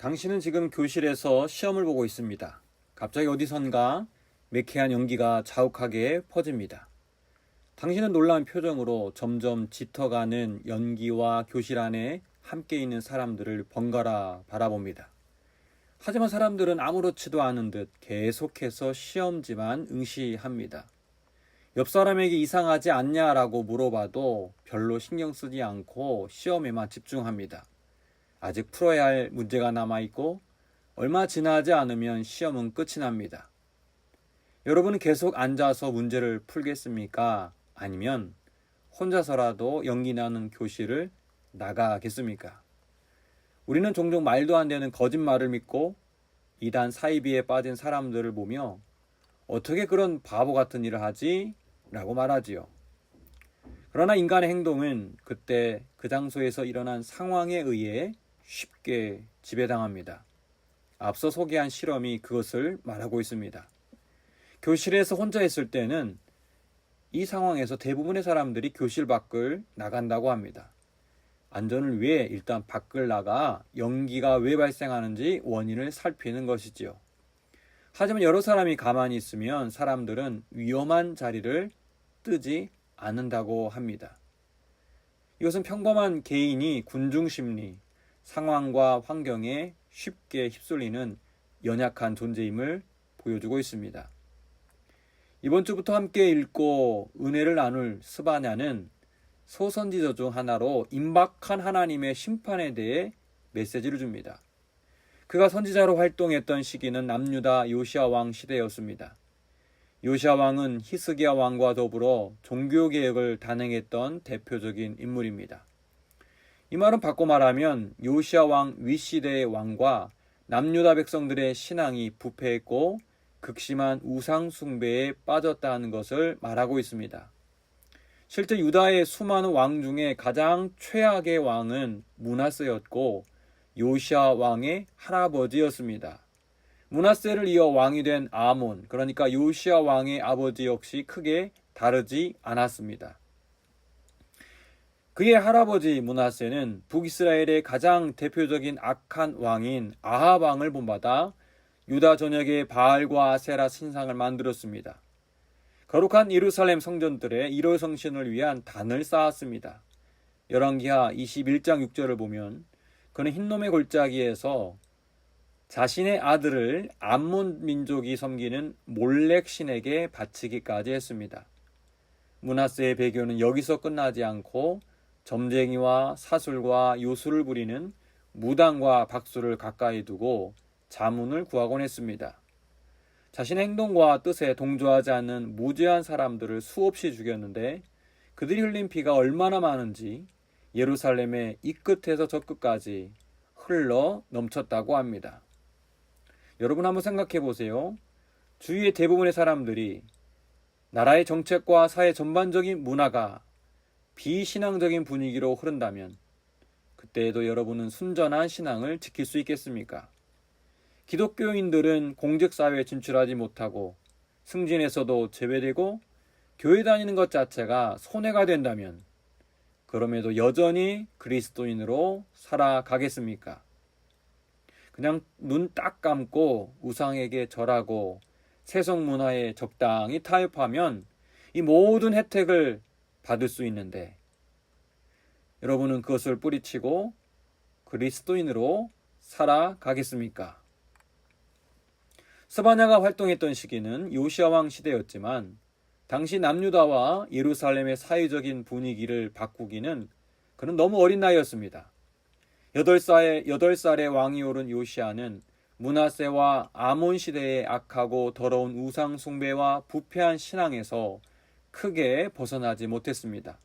당신은 지금 교실에서 시험을 보고 있습니다. 갑자기 어디선가 매캐한 연기가 자욱하게 퍼집니다. 당신은 놀라운 표정으로 점점 짙어가는 연기와 교실 안에 함께 있는 사람들을 번갈아 바라봅니다. 하지만 사람들은 아무렇지도 않은 듯 계속해서 시험지만 응시합니다. 옆 사람에게 이상하지 않냐라고 물어봐도 별로 신경 쓰지 않고 시험에만 집중합니다. 아직 풀어야 할 문제가 남아있고 얼마 지나지 않으면 시험은 끝이 납니다. 여러분은 계속 앉아서 문제를 풀겠습니까? 아니면 혼자서라도 연기 나는 교실을 나가겠습니까? 우리는 종종 말도 안 되는 거짓말을 믿고 이단 사이비에 빠진 사람들을 보며 어떻게 그런 바보 같은 일을 하지? 라고 말하지요. 그러나 인간의 행동은 그때 그 장소에서 일어난 상황에 의해 쉽게 지배당합니다. 앞서 소개한 실험이 그것을 말하고 있습니다. 교실에서 혼자 있을 때는 이 상황에서 대부분의 사람들이 교실 밖을 나간다고 합니다. 안전을 위해 일단 밖을 나가 연기가 왜 발생하는지 원인을 살피는 것이지요. 하지만 여러 사람이 가만히 있으면 사람들은 위험한 자리를 뜨지 않는다고 합니다. 이것은 평범한 개인이 군중심리, 상황과 환경에 쉽게 휩쓸리는 연약한 존재임을 보여주고 있습니다. 이번 주부터 함께 읽고 은혜를 나눌 스바냐는 소선지자 중 하나로 임박한 하나님의 심판에 대해 메시지를 줍니다. 그가 선지자로 활동했던 시기는 남유다 요시야 왕 시대였습니다. 요시야 왕은 히스기야 왕과 더불어 종교개혁을 단행했던 대표적인 인물입니다. 이 말은 바꿔 말하면 요시야 왕 윗시대의 왕과 남유다 백성들의 신앙이 부패했고 극심한 우상 숭배에 빠졌다는 것을 말하고 있습니다. 실제 유다의 수많은 왕 중에 가장 최악의 왕은 므낫세였고 요시야 왕의 할아버지였습니다. 므낫세를 이어 왕이 된 아몬, 그러니까 요시야 왕의 아버지 역시 크게 다르지 않았습니다. 그의 할아버지 므낫세는 북이스라엘의 가장 대표적인 악한 왕인 아합 왕을 본받아 유다 전역에 바알과 아세라 신상을 만들었습니다. 거룩한 예루살렘 성전들에 1호 성신을 위한 단을 쌓았습니다. 열왕기하 21장 6절을 보면 그는 흰놈의 골짜기에서 자신의 아들을 암몬 민족이 섬기는 몰렉 신에게 바치기까지 했습니다. 므낫세의 배교는 여기서 끝나지 않고 점쟁이와 사술과 요술을 부리는 무당과 박수를 가까이 두고 자문을 구하곤 했습니다. 자신의 행동과 뜻에 동조하지 않는 무죄한 사람들을 수없이 죽였는데 그들이 흘린 피가 얼마나 많은지 예루살렘의 이 끝에서 저 끝까지 흘러 넘쳤다고 합니다. 여러분 한번 생각해 보세요. 주위의 대부분의 사람들이 나라의 정책과 사회 전반적인 문화가 비신앙적인 분위기로 흐른다면 그때에도 여러분은 순전한 신앙을 지킬 수 있겠습니까? 기독교인들은 공직사회에 진출하지 못하고 승진에서도 제외되고 교회 다니는 것 자체가 손해가 된다면 그럼에도 여전히 그리스도인으로 살아가겠습니까? 그냥 눈 딱 감고 우상에게 절하고 세속 문화에 적당히 타협하면 이 모든 혜택을 받을 수 있는데 여러분은 그것을 뿌리치고 그리스도인으로 살아가겠습니까? 스바냐가 활동했던 시기는 요시야 왕 시대였지만 당시 남유다와 예루살렘의 사회적인 분위기를 바꾸기는 그는 너무 어린 나이였습니다. 8살의 왕이 오른 요시야는 므낫세와 아몬 시대의 악하고 더러운 우상 숭배와 부패한 신앙에서 크게 벗어나지 못했습니다.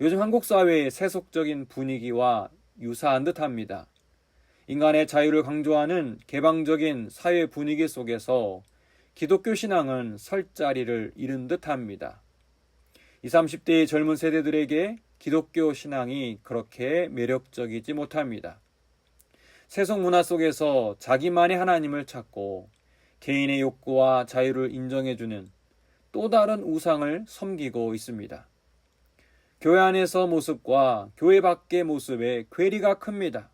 요즘 한국 사회의 세속적인 분위기와 유사한 듯합니다. 인간의 자유를 강조하는 개방적인 사회 분위기 속에서 기독교 신앙은 설 자리를 잃은 듯합니다. 20, 30대의 젊은 세대들에게 기독교 신앙이 그렇게 매력적이지 못합니다. 세속 문화 속에서 자기만의 하나님을 찾고 개인의 욕구와 자유를 인정해주는 또 다른 우상을 섬기고 있습니다. 교회 안에서 모습과 교회 밖의 모습에 괴리가 큽니다.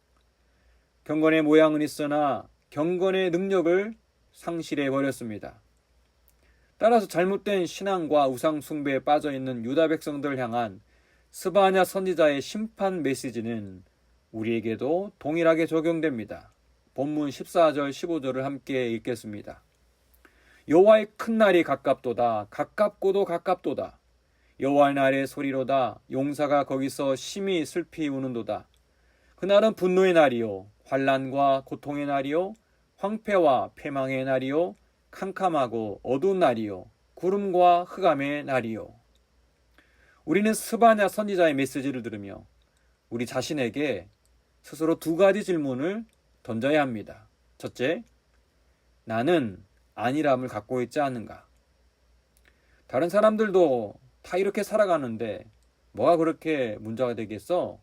경건의 모양은 있으나 경건의 능력을 상실해 버렸습니다. 따라서 잘못된 신앙과 우상 숭배에 빠져 있는 유다 백성들을 향한 스바냐 선지자의 심판 메시지는 우리에게도 동일하게 적용됩니다. 본문 14절 15절을 함께 읽겠습니다. 여호와의 큰 날이 가깝도다. 가깝고도 가깝도다. 여호와의 날의 소리로다. 용사가 거기서 심히 슬피 우는도다. 그날은 분노의 날이요 환난과 고통의 날이요 황폐와 패망의 날이요 캄캄하고 어두운 날이요 구름과 흑암의 날이요. 우리는 스바냐 선지자의 메시지를 들으며 우리 자신에게 스스로 두 가지 질문을 던져야 합니다. 첫째, 나는 안일함을 갖고 있지 않은가? 다른 사람들도 다 이렇게 살아가는데 뭐가 그렇게 문제가 되겠어?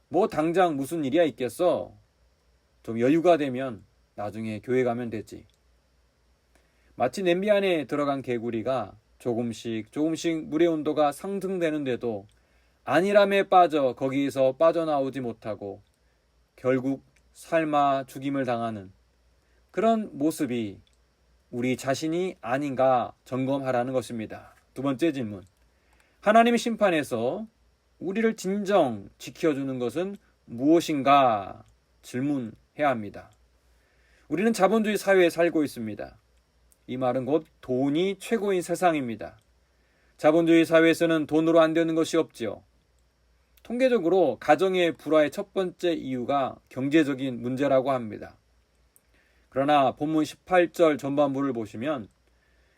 뭐 당장 무슨 일이야 있겠어? 좀 여유가 되면 나중에 교회 가면 되지. 마치 냄비 안에 들어간 개구리가 조금씩 물의 온도가 상승되는데도 안일함에 빠져 거기에서 빠져나오지 못하고 결국 삶아 죽임을 당하는 그런 모습이 우리 자신이 아닌가 점검하라는 것입니다. 두 번째 질문. 하나님의 심판에서 우리를 진정 지켜주는 것은 무엇인가 질문해야 합니다. 우리는 자본주의 사회에 살고 있습니다. 이 말은 곧 돈이 최고인 세상입니다. 자본주의 사회에서는 돈으로 안 되는 것이 없지요. 통계적으로 가정의 불화의 첫 번째 이유가 경제적인 문제라고 합니다. 그러나 본문 18절 전반부를 보시면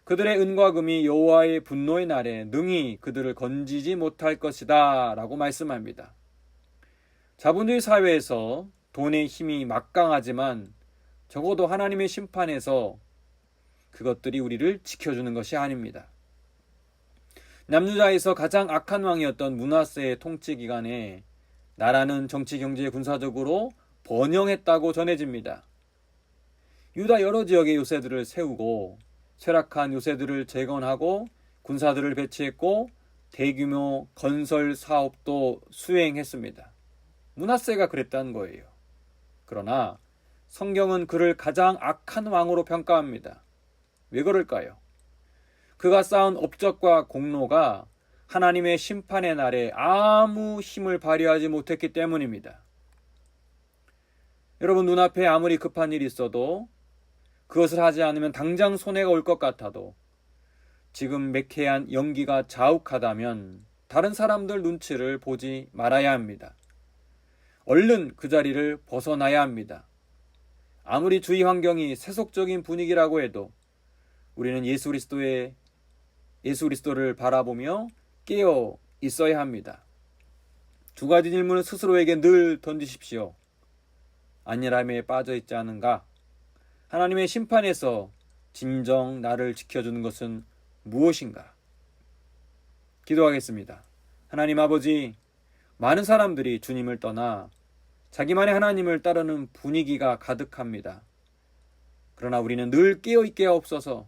그들의 은과 금이 여호와의 분노의 날에 능히 그들을 건지지 못할 것이다 라고 말씀합니다. 자본주의 사회에서 돈의 힘이 막강하지만 적어도 하나님의 심판에서 그것들이 우리를 지켜주는 것이 아닙니다. 남유다에서 가장 악한 왕이었던 므낫세의 통치 기간에 나라는 정치, 경제, 군사적으로 번영했다고 전해집니다. 유다 여러 지역의 요새들을 세우고 쇠락한 요새들을 재건하고 군사들을 배치했고 대규모 건설 사업도 수행했습니다. 므낫세가 그랬다는 거예요. 그러나 성경은 그를 가장 악한 왕으로 평가합니다. 왜 그럴까요? 그가 쌓은 업적과 공로가 하나님의 심판의 날에 아무 힘을 발휘하지 못했기 때문입니다. 여러분, 눈앞에 아무리 급한 일이 있어도 그것을 하지 않으면 당장 손해가 올 것 같아도 지금 매캐한 연기가 자욱하다면 다른 사람들 눈치를 보지 말아야 합니다. 얼른 그 자리를 벗어나야 합니다. 아무리 주위 환경이 세속적인 분위기라고 해도 우리는 예수 그리스도를 바라보며 깨어 있어야 합니다. 두 가지 질문을 스스로에게 늘 던지십시오. 안일함에 빠져 있지 않은가? 하나님의 심판에서 진정 나를 지켜주는 것은 무엇인가? 기도하겠습니다. 하나님 아버지, 많은 사람들이 주님을 떠나 자기만의 하나님을 따르는 분위기가 가득합니다. 그러나 우리는 늘 깨어있게 하옵소서.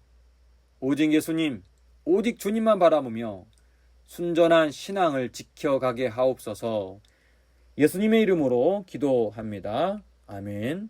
오직 예수님, 오직 주님만 바라보며 순전한 신앙을 지켜가게 하옵소서. 예수님의 이름으로 기도합니다. 아멘.